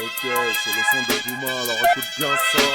Ok, c'est le son de Douma, alors écoute bien ça.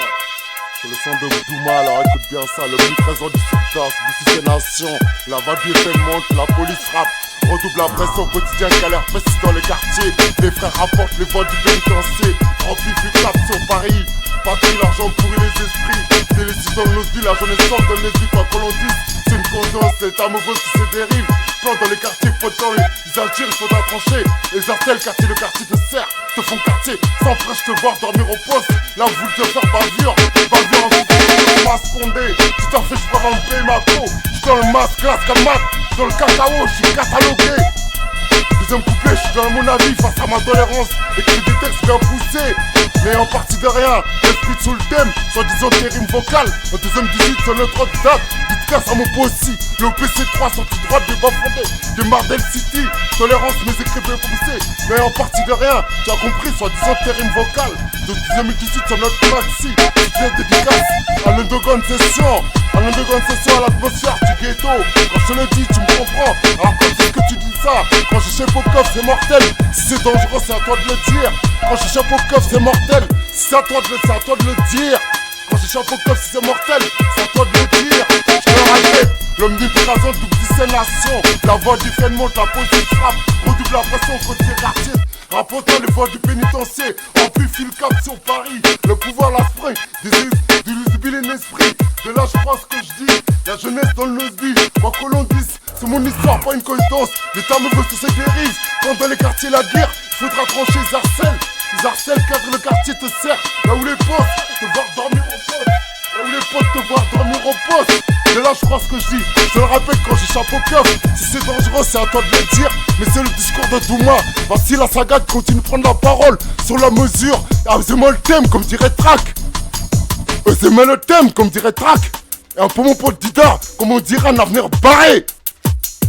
C'est le son de Douma, alors écoute bien ça. Le omniprésent du sultan, du ces nations. La vague du effet monte, la police frappe. Redouble la presse au quotidien, galère précise dans les quartiers. Les frères rapportent les vols du pénitencier. Amplifie cap sur Paris. Patrie, l'argent pourrit les esprits. C'est les dans nos vies, la jeunesse sort de les yeux, quoi que l'on dise. C'est une conscience, c'est un mauvais qui se dérive. Plan dans les quartiers, faut dans les attirent, il faudra trancher. Les artères, le quartier te sert, te font quartier. Sans prêche te voir dormir au poste. Là où vous te faire bavure en vous, masse fondée. Tu t'en fais, je peux vraiment payer ma peau. J'suis dans le masque, classe comme mat. Dans le cacao, j'suis catalogué. Deuxième couplet, j'suis dans mon avis face à ma tolérance. Écrit des textes bien poussés, mais en partie de rien. L'esprit sous le thème, soi-disant des rimes vocales. En deuxième 18 sur notre autre date. Dites casse à mon pot aussi. Le PC3 sur toute droite des bas fondés. Des Mardel City, tolérance, mes écrits bien poussés. Mais en partie de rien, tu as compris, soi-disant des rimes vocales. De 2018 sur notre maxi. Tu fais dédicace à l'underground session. À l'underground session, à l'atmosphère du ghetto. Quand je te le dis, tu me comprends. Alors quand c'est que tu dis ça, quand je chef au coffre, c'est mortel. Si c'est dangereux, c'est à toi de le dire. Quand je chef au coffre, c'est mortel. Si c'est à toi de le dire. Quand je chef au coffre, si c'est mortel, c'est à toi de le dire. Je te le répète, l'omniprésent double ces nations. La voix du fait monte, la police frappe. Redouble la pression contre les quartiers. Rapportant les voix du pénitencier. Amplifie le cap sur Paris. Le pouvoir la spray, d'illusible l'esprit. De là je crois ce que je dis. La jeunesse dans le vie, quoi que l'on dise. C'est mon histoire, pas une coïncidence. L'État me veut sur ses dérives. Quand dans les quartiers la guerre, il faudra trancher les harcèlent. Les harcèlent car le quartier te sert. Là où les boss te voient dormir au poste. Là où les potes te voient dormir au poste. De là je crois ce que je dis. Je te le rappelle quand j'échappe au coffre. Si c'est dangereux, c'est à toi de le dire. Mais c'est le discours de Douma. Voici la saga qui continue de prendre la parole sur la mesure. Osez-moi le thème comme dirait Track. Osez-moi le thème comme dirait Track. Et un peu mon pote Dida, comme on dirait un avenir barré.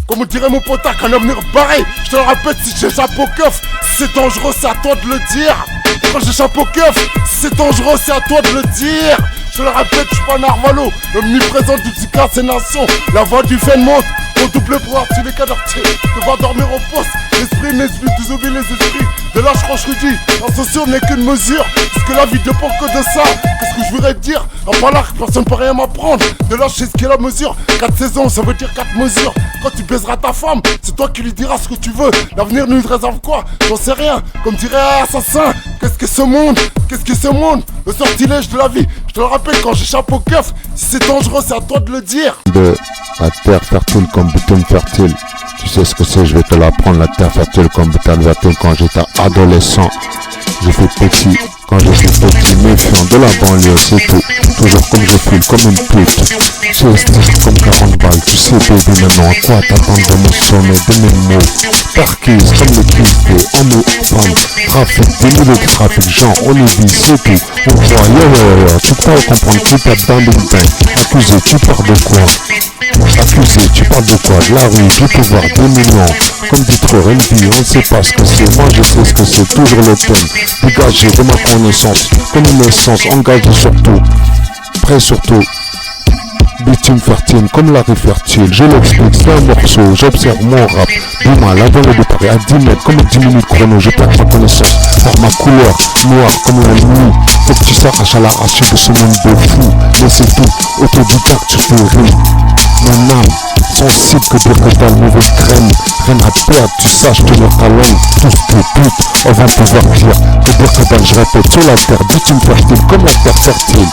Comme on dirait mon potac, un avenir barré. Je te le répète, si j'échappe au coffre, si c'est dangereux, c'est à toi de le dire. Quand j'échappe au coffre, si c'est dangereux, c'est à toi de le dire. Je te le répète, je suis pas un Arvalo. L'omniprésent du Zika, c'est nation. La voix du fait monte, on double pouvoir sur les quartiers. Te voir dormir au poste, l'esprit n'esprit, désobéir les esprits. De là je crois que je dis, l'intention n'est qu'une mesure. Parce que la vie dépend que de ça. Qu'est-ce que je voudrais te dire? En parlant, personne ne peut rien m'apprendre. De là je sais ce qu'est la mesure. 4 saisons, ça veut dire 4 mesures. Quand tu baiseras ta femme, c'est toi qui lui diras ce que tu veux. L'avenir nous réserve quoi? J'en sais rien. Comme dirait Assassin, qu'est-ce que ce monde? Qu'est-ce que ce monde? Le sortilège de la vie. Je te le rappelle quand j'échappe au keuf. Si c'est dangereux, c'est à toi de le dire. De la terre fertile comme bouton fertile. Tu sais ce que c'est, je vais te l'apprendre. La terre fertile comme bouton fertile. Quand j'étais adolescent, j'ai fait petit. Quand j'étais petit, méfiant de la banlieue, c'est tout. Toujours comme je file, comme une pute. C'est strict comme 40 balles. Tu sais, baby, maintenant, à quoi t'attends de mon sommet, de mes mots? Perquise comme le pisté, on nous prend. Trafic, des milliers de trafic, genre, on est dit, c'est tout. On voit, yo, tu crois comprendre, tu tapes dans le bain. Accusé, tu parles de quoi? Accusé, tu parles de quoi? De la rue, du pouvoir, des millions. Comme dit trop Renvi, on ne sait pas ce que c'est. Moi je sais ce que c'est, toujours le thème. Dégagé de ma connaissance, comme une essence, engagé surtout. Prêt surtout. Bitume fertile, comme la rue fertile. Je l'explique, c'est un morceau, j'observe mon rap. Douma, la volée de Paris à 10 mètres, comme 10 minutes chrono. Je perds ma connaissance par ma couleur, noire comme la nuit. Faut que tu s'arraches à l'arraché de ce monde de fou. Mais c'est tout, autodidacte, tu fais rire. Mon âme, sensible que dire que t'as le mauvais graine. Rien à perdre, tu saches tenir ta langue. Tous tes putes, on va pouvoir dire que dire que t'as, je répète, sur la terre, bitume fertile, comme la terre fertile.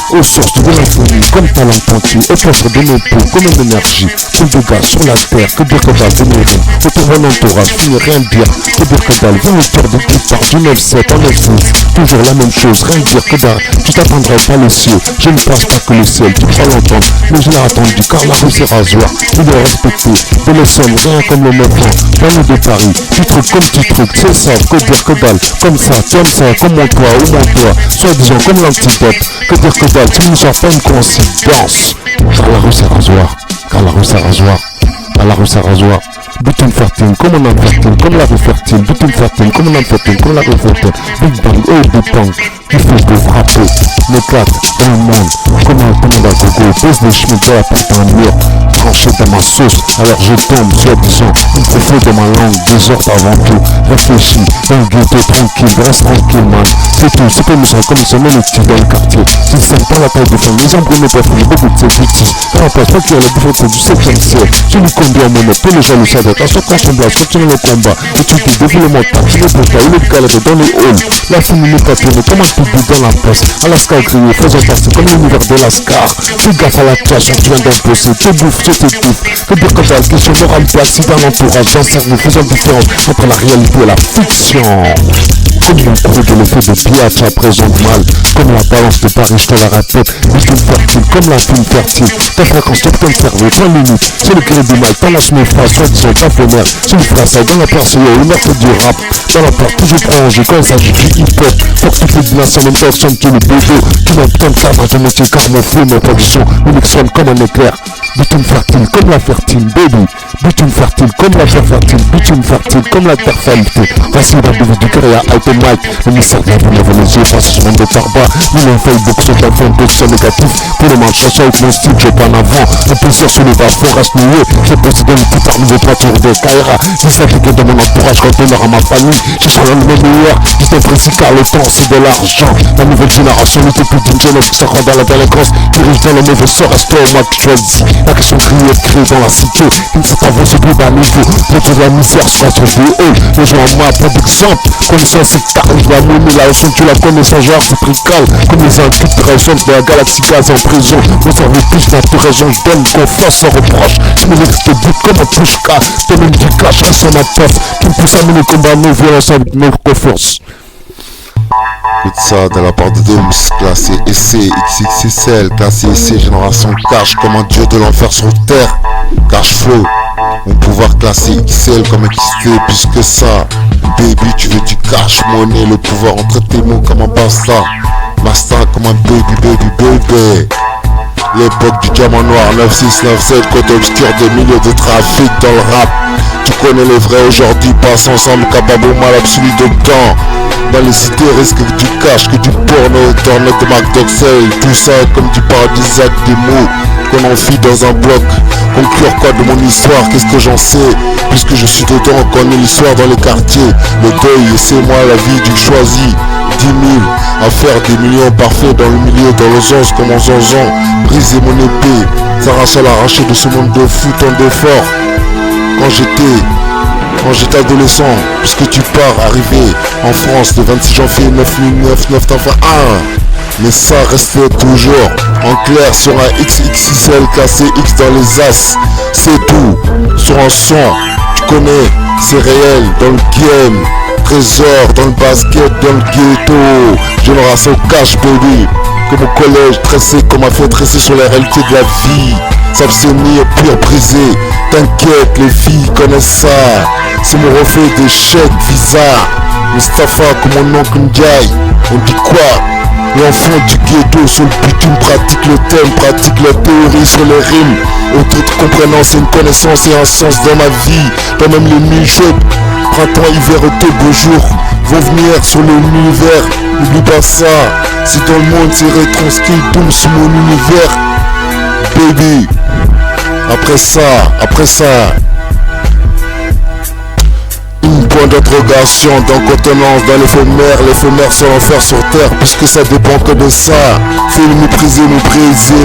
Aux sources de l'infini, comme talent pointu, épaisseur de mes peaux, comme une énergie, comme des gaz sur la terre, que dire que dalle, venez autour de mon entourage, finis rien dire, que dire que dalle, viens autour de départ, du 9-7 en 9 toujours la même chose, rien dire que dalle, tu t'attendrais pas les cieux, je ne pense pas que le ciel, tu crois l'entendre, mais je l'ai attendu, car la rue c'est rasoir, il est respecté, de les sommes, rien comme le 9 ans, plein de Paris, tu trucs comme tu trucs, c'est ça, que dire que dalle, comme ça, comme mon toit, ou mon toit, soi-disant comme l'antidote, que dire que dalle, tu ne sors pas une coïncidence, car la rue c'est rasoir, car la rue c'est rasoir, car la rue c'est rasoir. Bitume fertile, comme on a fertile, comme la rue fertile, bitume fertile, comme on a fertile, comme la rue fertile, Big Bang, oh Big Bang, qui fait de frapper, m'éclate dans le monde, comme un commandant gogo, pose des chemins de la porte en mur, tranché dans ma sauce. Alors je tombe, soi-disant, une profond de ma langue, désordre avant tout. Réfléchis, dans le ghetto, tranquille, reste tranquille, man. C'est tout, c'est comme ça, comme ça, même les petits dans le quartier. S'ils savent pas la taille de femme, les embrouilles ne peuvent pas beaucoup de ces bêtises. Car on pense pas qu'il y a la différence du 7e siècle. Je lui combien mon épée, les gens le savent. À chaque ensemblage, continue le combat. Et tu te défoules mental, tu ne peux pas, il est calé dans les halls. La fille n'est pas tournée, comme un public dans la poste. Alaska crié, faisant passer comme l'univers de Lascar. Fais gaffe à la création, tu viens d'imposer. Tu bouffes, tu t'étouffes. Que dire quand t'as la question moralité assise dans l'entourage, d'un cerveau faisant différence entre la réalité et la fiction. Comme mon crew de l'effet de Piazza présente mal. Comme la balance de Paris, je te la répète. Victime fertile, comme la fille fertile. Ta fréquence, top comme cerveau, point limite. C'est le cri du mal, t'as la sniffra, soi-disant taponnaire. C'est une phrase, dans la peur, c'est le meurtre du rap. Dans la peur, toujours prolongé quand il s'agit du hip-hop. Pour que toutes les dimensions, même personne qui le bédo. Qui n'a putain de cadre à ton métier, car mon flou, mes productions, unique sonne comme un éclair. Bitume fertile, comme la fertile, baby. Bitume fertile, comme la terre fertile. Bitume fertile, comme la terre fertile. Voici la devise du cœur et à Alto Mike. Le mystère de la vie, lève les yeux, face à ce monde de tarba. Nous, on fait beaucoup sur ta fin, d'autres sont négatifs. Pour le malchanceux avec mon style, je pas en avant. Un plaisir sur le bas-fond, reste noué. J'ai possédé une petite arme de toiture de Kaira. J'ai sacrifié dans mon entourage quand on aura ma famille. Je serai le meilleur, j'étais précis car le temps c'est de l'argent. La nouvelle génération n'était plus d'une jeunesse qui se rend dans la délinquance. Dirige dans le mauvais sort, reste au moi que choisis. La question criée dans la cité, qui ne s'est pas avancé plus bas niveau. Pour que la misère soit sur des hauts. Les gens en moi, pas d'exemple. Connaissance c'est tarif, la momie, la leçon, tu la connais sans genre, c'est trical. Comme les infiltrations de la galaxie gaz en prison. Mon service plus notre raison, je donne confiance sans reproche. Je me laisse te but comme un pushka. Je te mets du cash à son approche. Qui me pousse à mener combat nos violences avec mes confiances. Écoute ça de la part de Dooms, classé EC, XXXL, classé EC, génération cash comme un dieu de l'enfer sur terre. Cash flow, mon pouvoir classé XL comme XT, plus que ça. Baby, tu veux du cash money, le pouvoir entre tes mots comme un basta. Masta comme un baby. L'époque du diamant noir, 9697, côté obscur des milliers de trafic dans le rap. Tu connais les vrais aujourd'hui, passe ensemble, capable au mal absolu de temps. Dans les cités, risque que du cash, que du porno, tournée de Marc Doxel. Tout ça comme du paradisiaque, des mots qu'on enfile dans un bloc. Conclure quoi de mon histoire, qu'est-ce que j'en sais? Puisque je suis dedans, on connaît l'histoire dans les quartiers. Le deuil, et c'est moi la vie du choisi. 10 000 à faire des millions parfaits dans le milieu, dans les onces comme en zonzon. Briser mon épée, s'arracher à l'arracher de ce monde de fou, tant d'efforts. Quand j'étais adolescent, puisque tu pars arrivé en France le 26 janvier 9 t'en 1. Mais ça restait toujours en clair sur un XXL classé X dans les as. C'est tout, sur un son, tu connais, c'est réel dans le game. Trésor dans le basket, dans le ghetto. Génération cash baby. Comme au collège, tressé comme a fait tresser sur la réalité de la vie. S'abstenir, pur brisé. T'inquiète, les filles connaissent ça. C'est mon reflet d'échec bizarre. Mustapha comme mon oncle Ndiaye. On dit quoi? L'enfant du ghetto sur le bitume pratique le thème, pratique la théorie sur les rimes. Autre compréhension, c'est une connaissance et un sens dans ma vie. Pas même les nuits chaudes, printemps, hiver, été, beaux jours vont venir sur l'univers. N'oublie pas ça, si dans le monde c'est retranscrit, boum sur mon univers. Baby, après ça. Une point d'interrogation dans contenance, dans l'éphémère sur l'enfer sur terre, puisque ça dépend que de ça. Faut le mépriser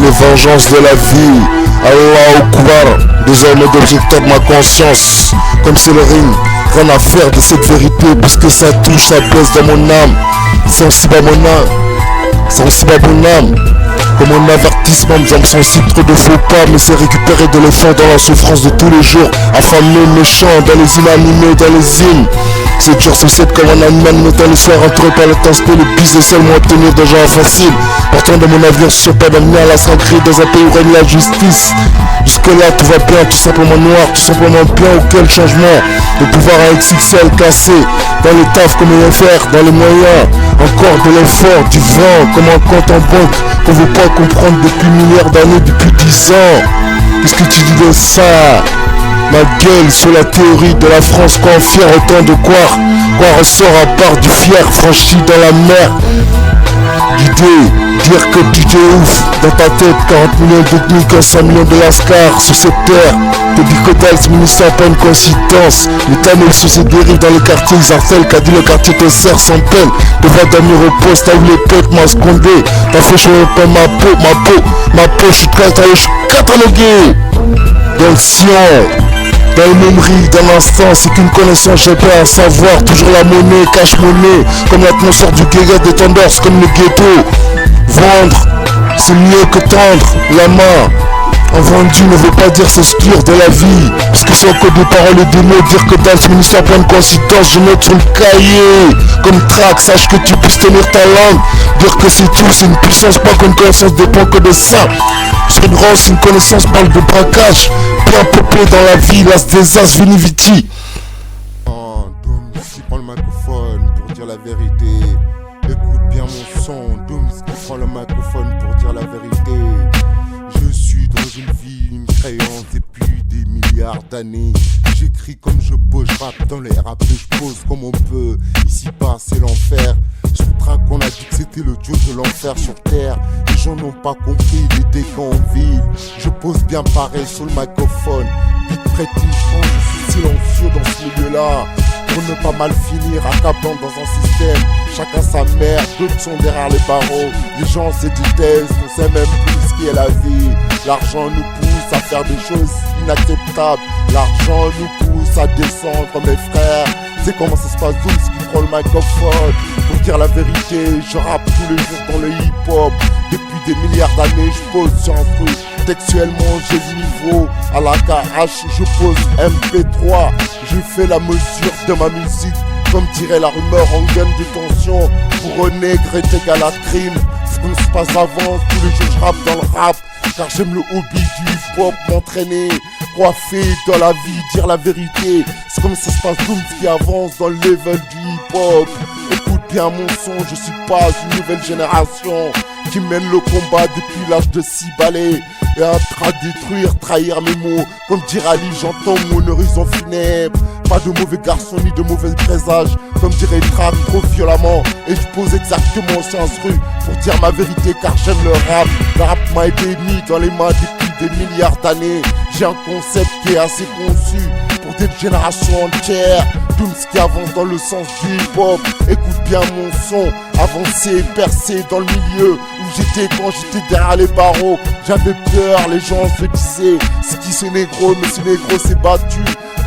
les vengeances de la vie. Allah Akbar, désormais d'objecteur de ma conscience. Comme c'est le ring, rien à faire de cette vérité, puisque ça touche, ça baisse dans mon âme. Sensible à mon âme. Comme un avertissement, nous sommes sensibles, trop de faux pas, mais c'est récupérer de l'effort dans la souffrance de tous les jours. Affamé, méchant, dans les inanimés, dans les hymnes. C'est dur, c'est 7 comme un animal, mais dans les soirs entouré par l'intensité, le business seulement obtenir de gens faciles. Portant de mon avenir sur pas d'avenir à la sacrée dans un pays où règne la justice. Jusque là tout va bien, tout simplement noir, tout simplement bien, auquel changement. Le pouvoir à XXL cassé, dans les tafs comme il faire, dans les moyens. Encore de l'effort, du vent, comme un compte en banque qu'on veut pas comprendre depuis milliards d'années, depuis 10 ans. Qu'est-ce que tu dis de ça? Ma gueule sur la théorie de la France, quoi en fier autant de quoi ressort à part du fier franchi dans la mer. Guidé dire que tu t'es ouf. Dans ta tête, 40 millions d'ethniques, 100 millions de lascars sur cette terre. Te dis que t'as ce ministère, pas une coïncidence. Les tamils sur ces dérives dans les quartiers, ils harcèlent. Qu'a dit le quartier te sert sans peine. Te va dormir au poste, t'as eu les potes, m'a scondé. T'as fait chaud pas ma peau, je suis je suis catalogué. Dans le Sion, dans le même riz, dans l'instant, c'est qu'une connaissance, j'ai pas à savoir. Toujours la monnaie, cache-monnaie. Comme l'atmosphère du guéguet des tenders, comme le ghetto. Vendre, c'est mieux que tendre la main. Un vendu ne veut pas dire s'exclure de la vie. Parce que c'est encore des paroles et des mots. Dire que dans ce ministère plein de coïncidences, je note sur le cahier. Comme track, sache que tu puisses tenir ta langue. Dire que c'est tout, c'est une puissance, pas qu'une connaissance dépend que de ça. Sur une rose, une connaissance parle de braquage. Bien peuplé dans la vie, l'as des as, vini viti. Dooms qui prend le microphone pour dire la vérité. Écoute bien mon son, Dooms qui prend le microphone pour dire la vérité. Je suis dans une vie, une créance depuis des milliards d'années. J'écris comme je peux, je rappe dans les rap et je pose comme on peut. Ici-bas c'est l'enfer. Sur track on a dit que c'était le dieu de l'enfer sur terre. Les gens n'ont pas compris les dégâts en ville. Je pose bien pareil sur le microphone. Beat prétichant, je suis silencieux dans ce milieu-là. Pour ne pas mal finir, accablant dans un système. Chacun sa mère, d'autres sont derrière les barreaux. Les gens se détestent, on sait même plus ce qu'est la vie. L'argent nous pousse à faire des choses inacceptables. L'argent nous pousse à descendre, mes frères. C'est comment ça se passe, Dooms qui prend le microphone. Pour dire la vérité, je rappe tous les jours dans le hip-hop. Depuis des milliards d'années, je pose sur un truc. Textuellement, j'ai le niveau. À la KH, je pose MP3. Je fais la mesure de ma musique. Comme dirait la rumeur en gaine de tension. Pour renègre est égal à crime. C'est comme ça se passe avant, tous les jours je rappe dans le rap. Car j'aime le hobby du hip-hop, m'entraîner, coiffer dans la vie, dire la vérité. C'est comme ça se passe, Dooms qui avance dans le level du hip-hop. Écoute bien mon son, je suis pas une nouvelle génération qui mène le combat depuis l'âge de 6 balais. Et à détruire, trahir mes mots. Comme dire Ali, j'entends mon horizon funèbre. Pas de mauvais garçons ni de mauvais présages. Comme dirait Track, trop violemment. Et je pose exactement au sens rue pour dire ma vérité car j'aime le rap. Le rap m'a été mis dans les mains depuis des milliards d'années. J'ai un concept qui est assez conçu pour des générations entières. Dooms qui avance dans le sens du hip-hop. Écoute bien mon son, avancer, percer dans le milieu où j'étais quand j'étais derrière les barreaux. J'avais peur, les gens se disaient c'est qui ce négro, mais ce négro s'est battu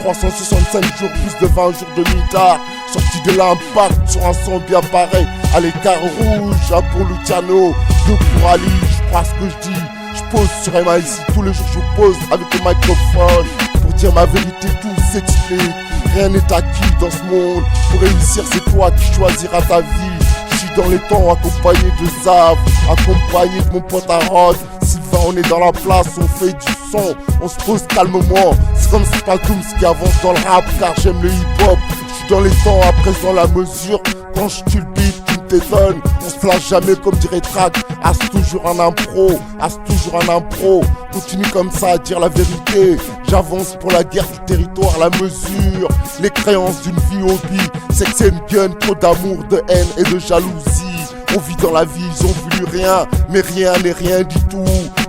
365 jours, plus de 20 jours de mitard. Sorti de l'impact sur un son bien pareil. À l'écart rouge, un pour Luciano, deux pour Ali, je crois ce que je dis. Je pose sur MIC, tous les jours je pose avec le microphone. Pour dire ma vérité, tout s'explique. Rien n'est acquis dans ce monde. Pour réussir, c'est toi qui choisiras ta vie. Je suis dans les temps accompagné de Zav, accompagné de mon pote Arod. Sylvain, on est dans la place, on fait du son, on se pose calmement. C'est comme si pas Dooms qui avance dans le rap car j'aime le hip-hop. Je suis dans les temps à présent la mesure. Quand je tue le beat, tu t'étonnes. On se flash jamais comme dirait Track. As toujours un impro, as toujours un impro. Continue comme ça à dire la vérité. J'avance pour la guerre du territoire, la mesure. Les créances d'une vie hobby. Sex and gun, trop d'amour, de haine et de jalousie. On vit dans la vie, ils ont voulu rien, mais rien n'est rien du tout.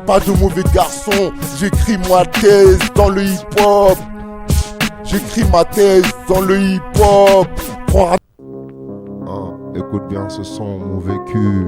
Pas de mauvais garçon, j'écris ma thèse dans le hip-hop. J'écris ma thèse dans le hip-hop. Écoute bien ce son, mon vécu,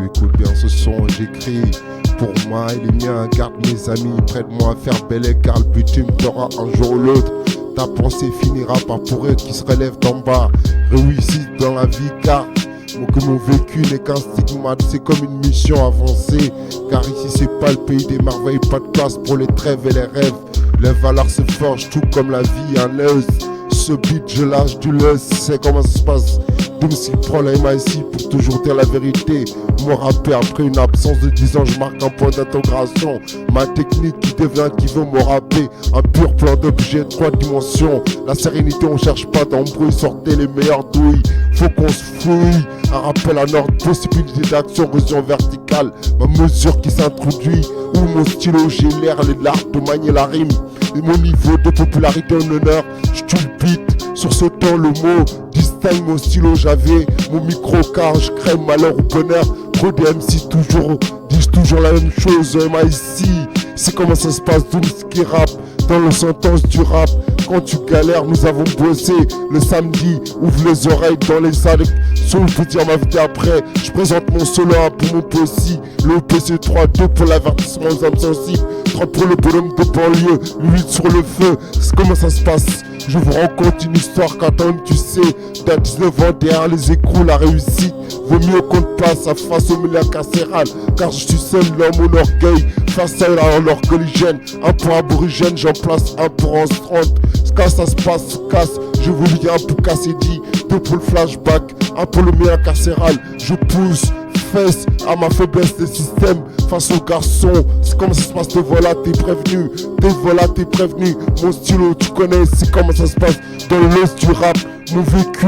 écoute bien ce son, j'écris pour moi et les miens, garde mes amis près de moi, faire bel car le bitume t'aura un jour ou l'autre. Ta pensée finira par pour eux qui se relèvent d'en bas. Réussite dans la vie car que mon vécu n'est qu'un stigmate, c'est comme une mission avancée. Car ici c'est pas le pays des merveilles, pas de place pour les trêves et les rêves. Les valeurs se forgent tout comme la vie, un œuf. Ce beat je lâche du lust, c'est comment ça se passe. Dooms il prend la MIC pour toujours dire la vérité. Mon rappeur après une absence de 10 ans, je marque un point d'intégration. Ma technique qui devient qui veut me rapper. Un pur plan d'objet, 3 dimensions. La sérénité on cherche pas d'embrouille, sortez les meilleures douilles. Faut qu'on se fouille, un rappel à l'ordre, possibilité d'action, région verticale. Ma mesure qui s'introduit, où mon stylo j'ai l'air, l'art de manier la rime. Et mon niveau de popularité en honneur, je tue le beat, sur ce temps le mot distingue mon stylo, j'avais mon micro car je crée malheur ou bonheur. Trop de MC toujours disent toujours la même chose. ici, c'est comment ça se passe, Dooms qui rappe dans le sentence du rap. Quand tu galères, nous avons bossé le samedi. Ouvre les oreilles dans les salles. Soul peut dire ma vie après. Je présente mon solo 1 pour mon PC. Le PC3, 2 pour l'avertissement aux âmes sensibles, 3 pour le bonhomme de banlieue, 8 sur le feu. C'est comment ça se passe. Je vous raconte une histoire quand même tu sais. D'à 19 ans derrière les écrous, la réussite vaut mieux qu'on te place face au milieu carcéral. Car je suis seul l'homme au orgueil face à l'orgueilligène. Un pour aborigène, j'en place un pour en 30. Quand ça se passe, casse. Je vous dis un pour casser dit, 2 pour le flashback, un pour le milieu carcéral. Je pousse fesse à ma faiblesse des systèmes face aux garçons. C'est comme ça se passe, te voilà, t'es prévenu. T'es voilà, t'es prévenu. Mon stylo, tu connais, c'est comment ça se passe dans l'os du rap. Mon vécu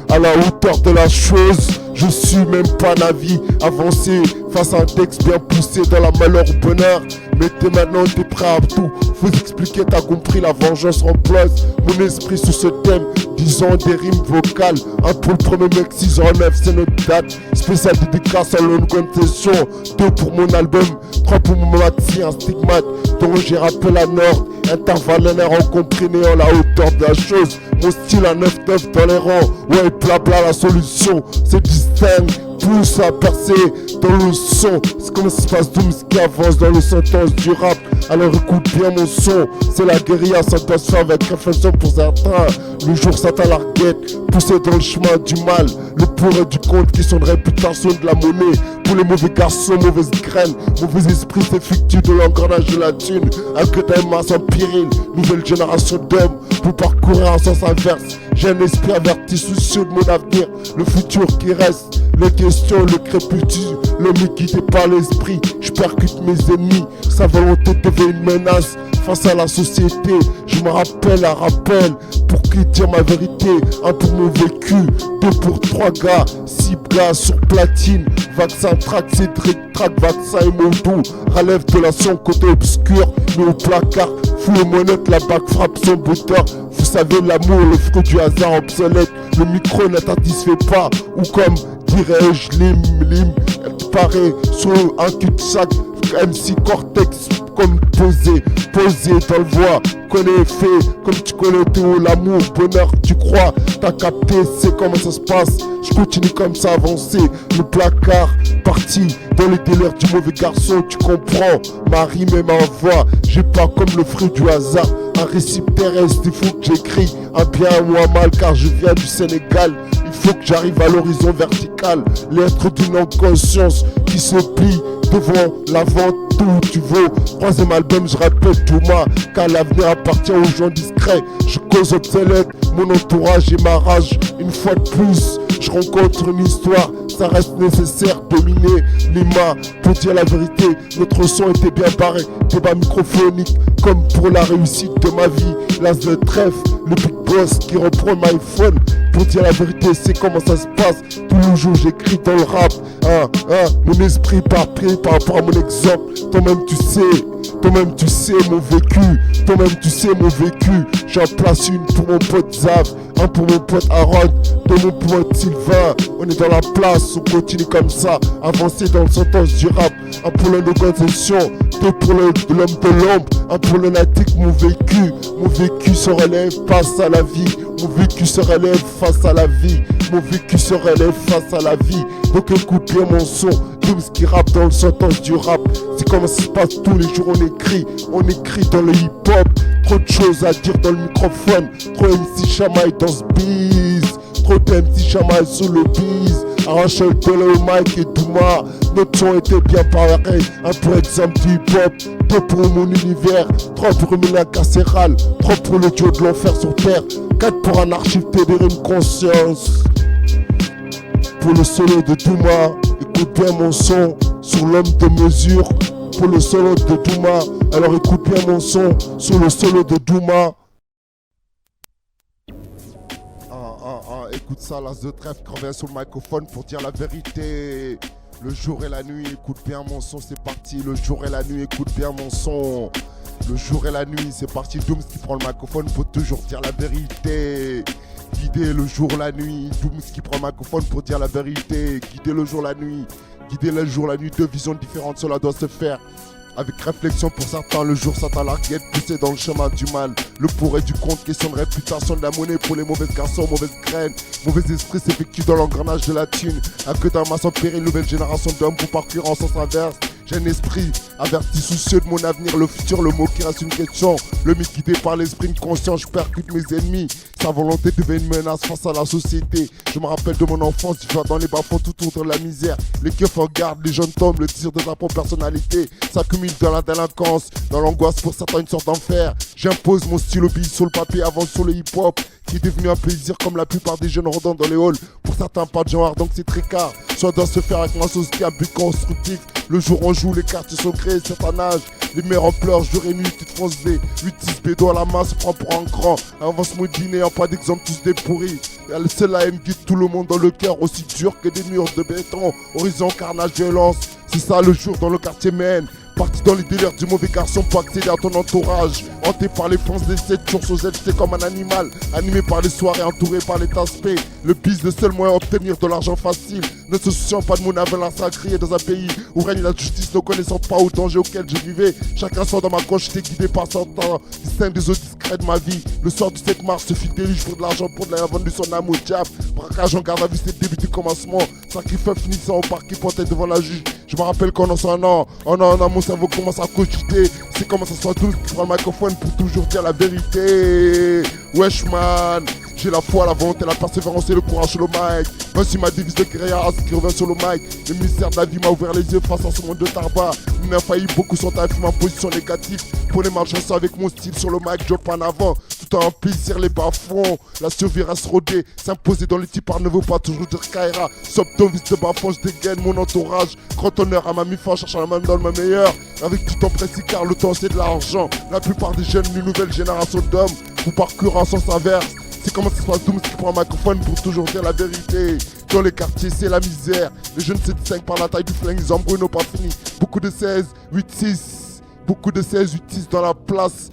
à la hauteur de la chose. Je suis même pas navi avancé face à un texte bien poussé dans la malheur au bonheur. Mais maintenant t'es prêt à tout. Faut expliquer, t'as compris, la vengeance remplace mon esprit sous ce thème. 10 ans des rimes vocales. Un pour le premier mec, 6 en 9, c'est notre date. Spécial dédicace à l'onde session. 2 pour mon album, 3 pour mon maxi, un stigmate. Dont j'ai rappelé la Nord. Intervalle en comprimé en la hauteur de la chose. Mon style à 9-9 dans les rangs. Ouais, blabla, la solution, c'est distinct. Pousse à percer dans le son. C'est comme ça se passe, Dooms qui avance dans le sentence du rap. Alors écoute bien mon son. C'est la guérilla, ça doit se faire avec réflexion pour certains. Le jour Satan l'arguette, poussé dans le chemin du mal. Le pour et du contre qui sont de réputation de la monnaie. Pour les mauvais garçons, mauvaises graines, mauvais esprits, c'est fictif de l'engrenage de la thune. Un que t'as masse en péril, nouvelle génération d'hommes pour parcourir en sens inverse. J'ai un esprit averti, soucieux de mon avenir, le futur qui reste. Les questions, le crépuscule, l'homme guidé par l'esprit. Je percute mes ennemis, sa volonté devient une menace face à la société. Je me rappelle un rappel pour qui dire ma vérité. Un pour mon vécu, 2 pour 3 gars, 6 gars sur platine. Vaccin, track, Cédric, track, vaccin et mon doux. Relève de la son côté obscur, mais au placard. Fou et monette, la bague frappe son bouteur. Vous savez l'amour, le fruit du hasard obsolète. Le micro n'insatisfait pas, ou comme dirais-je, lim, elle paraît sur un cul-de-sac. MC Cortex comme posé dans le voix. Connais fait comme tu connais Théo, l'amour, bonheur, tu crois, t'as capté, c'est comment ça se passe. Je continue comme ça avancer, le placard parti dans les délires du mauvais garçon, tu comprends ma rime et ma voix. J'ai pas comme le fruit du hasard un récit terrestre, il faut que j'écris un bien ou un mal car je viens du Sénégal. Il faut que j'arrive à l'horizon vertical, l'être d'une inconscience qui se plie devant l'avant, tout tu veux. 3e album, je répète Douma, car l'avenir appartient aux gens discrets. Je cause obsolète, mon entourage et ma rage. Une fois de plus, je rencontre une histoire, ça reste nécessaire, dominer Lima. Pour dire la vérité, notre son était bien barré, débat microphonique, comme pour la réussite de ma vie. L'as de trèfle, le big boss qui reprend my phone. Pour dire la vérité, c'est comment ça se passe. Tous les jours j'écris dans le rap. Mon esprit parpillé par rapport à mon exemple. Toi-même tu sais mon vécu. Toi-même tu sais mon vécu. J'en place une pour mon pote Zav, un pour mon pote Aaron, de mon pote Sylvain. On est dans la place, on continue comme ça, avancer dans le sentence du rap. Un pour l'organisation, 2 pour l'homme de l'ombre, un pour le natique, mon vécu se relève face à la vie. Mon vécu se relève face à la vie. Mon vécu se relève face à la vie. Donc écoute bien mon son, Dooms qui rappe dans le sentence du rap. C'est comme ça se passe tous les jours, on écrit dans le hip-hop. Trop de choses à dire dans le microphone. Trop MC chamaille dans ce bise. Trop de MC chamaille sur le bise. Arrache-le au mic et Douma. Notre son était bien pareil. Un pour exemple du hip-hop, 2 pour mon univers, 3 pour une carcérale, 3 pour le duo de l'enfer sur terre, 4 pour un archive TDR, une conscience. Pour le solo de Douma, écoute bien mon son sur l'homme de mesure. Pour le solo de Douma, alors écoute bien mon son sur le solo de Douma. Écoute ça, l'as de trèfle qui revient sur le microphone pour dire la vérité. Le jour et la nuit, écoute bien mon son, c'est parti. Le jour et la nuit, écoute bien mon son. Le jour et la nuit, c'est parti. Dooms qui prend le microphone, faut toujours dire la vérité. Guider le jour, la nuit, Dooms qui prend microphone pour dire la vérité. Guider le jour, la nuit, guider le jour, la nuit, deux visions différentes, cela doit se faire. Avec réflexion pour certains, le jour Satan l'arguette poussé dans le chemin du mal. Le pour et du contre, question de réputation de la monnaie pour les mauvais garçons, mauvaises graines. Mauvais esprit s'effectue dans l'engrenage de la thune. Un que d'un maçon péril, nouvelle génération d'hommes pour parcourir en sens inverse. J'ai un esprit averti, soucieux de mon avenir, le futur, le mot qui reste une question. Le mythe guidé par l'esprit inconscient, je percute mes ennemis. Sa volonté devient une menace face à la société. Je me rappelle de mon enfance, vivant dans les bas-fonds tout autour de la misère. Les keufs en garde, les jeunes tombent, le tir de sa propre personnalité s'accumule dans la délinquance, dans l'angoisse pour certains une sorte d'enfer. J'impose mon stylo bille sur le papier avant sur le hip-hop, qui est devenu un plaisir comme la plupart des jeunes rôdant dans les halls. Pour certains pas de genre, donc c'est très car. Soit doit se faire avec ma société, un but constructif. Le jour on joue, les quartiers sont créés, c'est un âge. Les mères en pleurs, jour et nuit, petites foncées. 8-6 bédos à la main, se prend pour un grand. Avance mon dîner, en pas d'exemple, tous des pourris. Elle seule la haine guide tout le monde dans le cœur, aussi dur que des murs de béton. Horizon, carnage, violence. C'est ça le jour dans le quartier mène. Parti dans les délires du mauvais garçon pour accéder à ton entourage. Hanté par les penses des 7 jours sous elle, c'est comme un animal. Animé par les soirées, entouré par les aspects. Le biz, le seul moyen d'obtenir de l'argent facile. Ne se souciant pas de mon avenir sacré dans un pays où règne la justice, ne connaissant pas au danger auquel je vivais. Chacun sort dans ma gauche, j'étais guidé par son temps. Distinct des autres discrets de ma vie. Le soir du 7 mars, se fit déluge pour de l'argent pour de la vendu son âme au diable. Braquage en garde à vue, c'est le début du commencement. Sacrifice finissant au parquet pointé devant la juge. Je me rappelle qu'en un an, mon cerveau commence à cogiter. C'est comment ça soit tous qui prend le microphone pour toujours dire la vérité. Wesh man, j'ai la foi, la volonté, la persévérance et le courage sur le mic. Voici ma devise de guérilla qui revient sur le mic. Le mystère de la vie m'a ouvert les yeux face à ce monde de tabac. Il a failli, beaucoup sont affirmés en position négative. Pour les marchands avec mon style sur le mic, je en avant. Tout en plaisir, les bas-fonds. La survie reste rodée. S'imposer dans les types ne veut pas toujours dire Kaira. Sop ton vice de bas-fond, je dégaine mon entourage. Grand honneur à ma mi-fin, cherchant la main dans le meilleur. Avec du temps précis car le temps c'est de l'argent. La plupart des jeunes, une nouvelle génération d'hommes, vous parcourent en sens inverse. C'est comment ça se passe Dooms qui prend un microphone pour toujours dire la vérité. Dans les quartiers, c'est la misère. Les jeunes se distinguent par la taille du flingue, ils embrouillent, n'ont pas fini. Beaucoup de 16, 8-6. Beaucoup de 16, 8-6 dans la place.